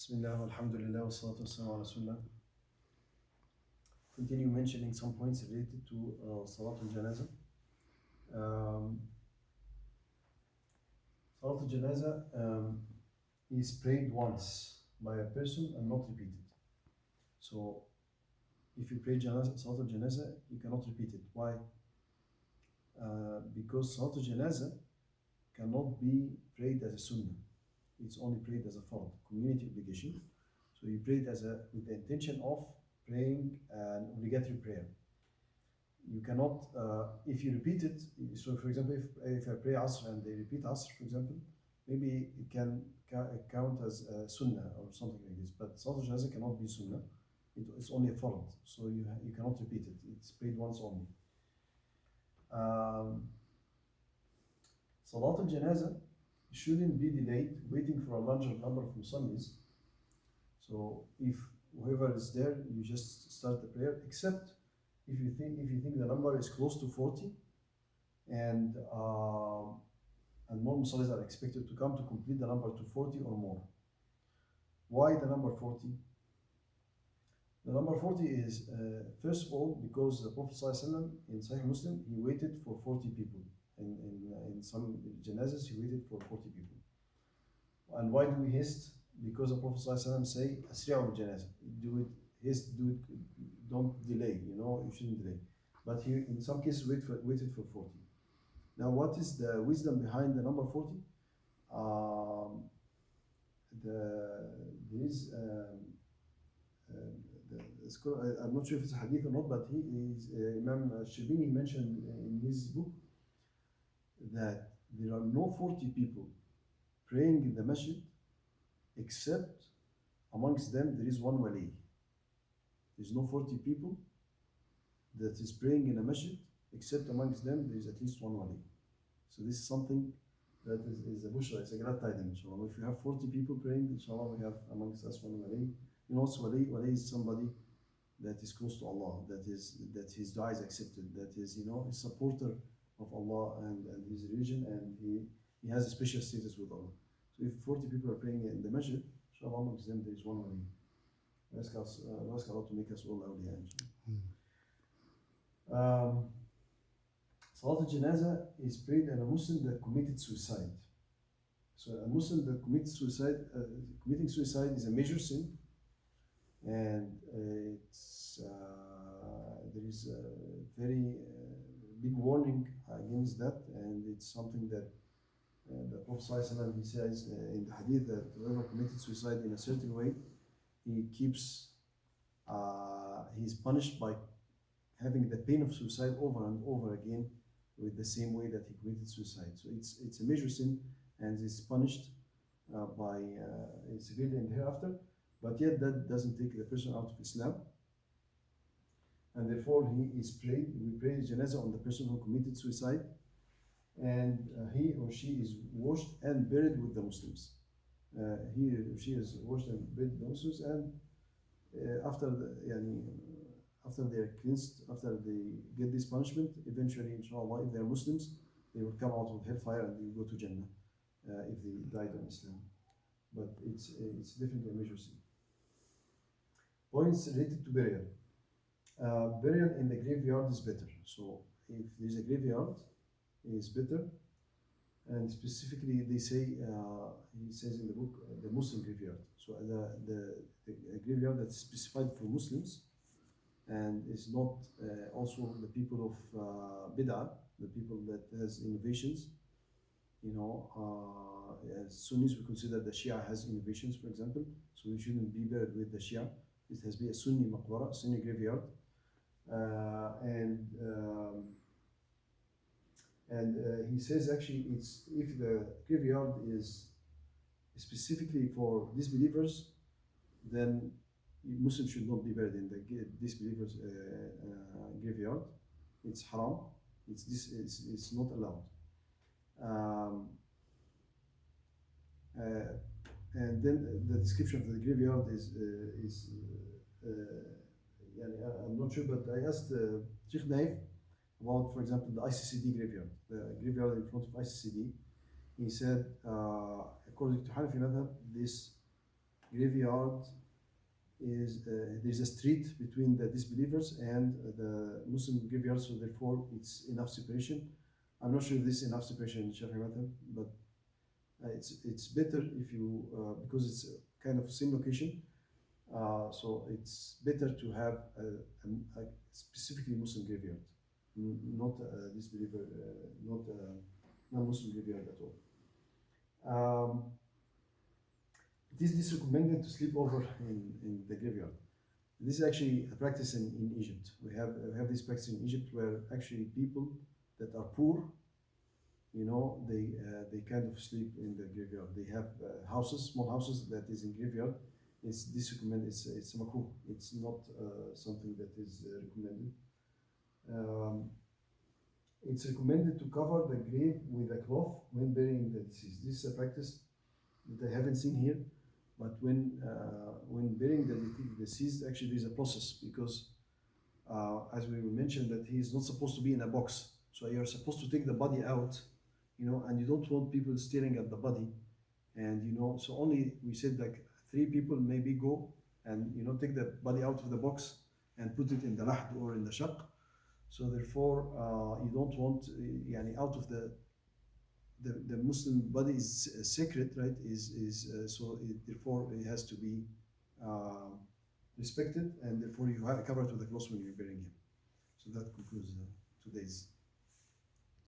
Bismillah, alhamdulillah, wa salatu wassalamu ala rasulullah. Continue mentioning some points related to salat-ul-janazah. Salat-ul-janazah is prayed once by a person and not repeated. So, if you pray salat-ul-janazah, you cannot repeat it. Why? Because salat-ul-janazah cannot be prayed as a sunnah. It's only prayed as a fard, community obligation. So you pray it with the intention of praying an obligatory prayer. You cannot, if you repeat it, so for example, if I pray Asr and they repeat Asr, for example, maybe it can count as a sunnah or something like this. But Salat al-Janazah cannot be sunnah. It's only a fard, so you cannot repeat it. It's prayed once only. Salat al-Janazah shouldn't be delayed waiting for a larger number of musallis. So if whoever is there, you just start the prayer, except if you think the number is close to 40 and more musallis are expected to come to complete the number to 40 or more. Why the number 40? The number 40 is, first of all, because the Prophet ﷺ in Sahih Muslim, he waited for 40 people. In some janazas, he waited for 40 people. And why do we haste? Because the Prophet ﷺ say, "Asri'ul janazah." Do it, don't delay. You shouldn't delay. But he, in some cases, waited for 40. Now, what is the wisdom behind the number 40? I'm not sure if it's a hadith or not, but Imam Shibini mentioned in his book that there are no 40 people praying in the masjid except amongst them there is one wali. There's no 40 people that is praying in a masjid except amongst them there is at least one wali. So this is something that is a bushra, it's a glad tidings, inshallah. If you have 40 people praying, inshallah, we have amongst us one wali. Also wali is somebody that is close to Allah, that his dua is accepted, that is, a supporter of Allah and his religion, and he has a special status with Allah. So if 40 people are praying in the masjid, inshallah, amongst them there is one wali. We ask Allah to make us all awliya, inshallah. Salat al-Janazah is prayed on a Muslim that committed suicide. So a Muslim that commits suicide, committing suicide is a major sin, and there is a very big warning against that, and it's something that the Prophet ﷺ, he says in the hadith that whoever committed suicide in a certain way, he's punished by having the pain of suicide over and over again with the same way that he committed suicide. So it's a major sin, and it's punished severely in the hereafter. But yet that doesn't take the person out of Islam, and therefore he is prayed. We pray janazah on the person who committed suicide, and he or she is washed and buried with the Muslims. He or she is washed and buried with the Muslims, and after they are cleansed, after they get this punishment, eventually, inshallah, if they are Muslims, they will come out of hellfire and they will go to Jannah if they died on Islam. But it's definitely a major sin. Points related to burial. Burial in the graveyard is better. So if there is a graveyard, it is better. And specifically, they say, he says in the book, the Muslim graveyard. So the graveyard that's specified for Muslims, and is not also the people of bid'ah, the people that has innovations. As Sunnis, we consider the Shia has innovations, for example, so we shouldn't be buried with the Shia. It has to be a Sunni maqbara, Sunni graveyard, and he says actually if the graveyard is specifically for disbelievers, then Muslims should not be buried in the disbelievers' graveyard. It's haram. It's not allowed. And then the description of the graveyard is I'm not sure, but I asked Sheikh Naif about, for example, the ICCD graveyard, the graveyard in front of ICCD. He said, according to Hanafi madhab, this graveyard is there's a street between the disbelievers and the Muslim graveyard, so therefore it's enough separation. I'm not sure if this is enough separation in Shafi'i madhab, but it's better if you because it's kind of same location. So it's better to have a specifically Muslim graveyard, not a disbeliever, not a non-Muslim graveyard at all. It is recommended to sleep over in the graveyard. This is actually a practice in Egypt. We have this practice in Egypt where actually people that are poor, you know, they kind of sleep in the graveyard. They have houses, small houses that is in graveyard. It's recommended. It's makruh. It's not something that is recommended. It's recommended to cover the grave with a cloth when burying the deceased. This is a practice that I haven't seen here, but when burying the deceased, actually there's a process because, as we mentioned, that he is not supposed to be in a box. So you're supposed to take the body out, you know, and you don't want people staring at the body, and you know, so only we said like 3 people maybe go and you know take the body out of the box and put it in the lahd or in the shaq. So therefore, you don't want, yani out of the Muslim body is sacred, right? So therefore it has to be respected, and therefore you have to cover it with a cloth when you're burying him. So that concludes today's.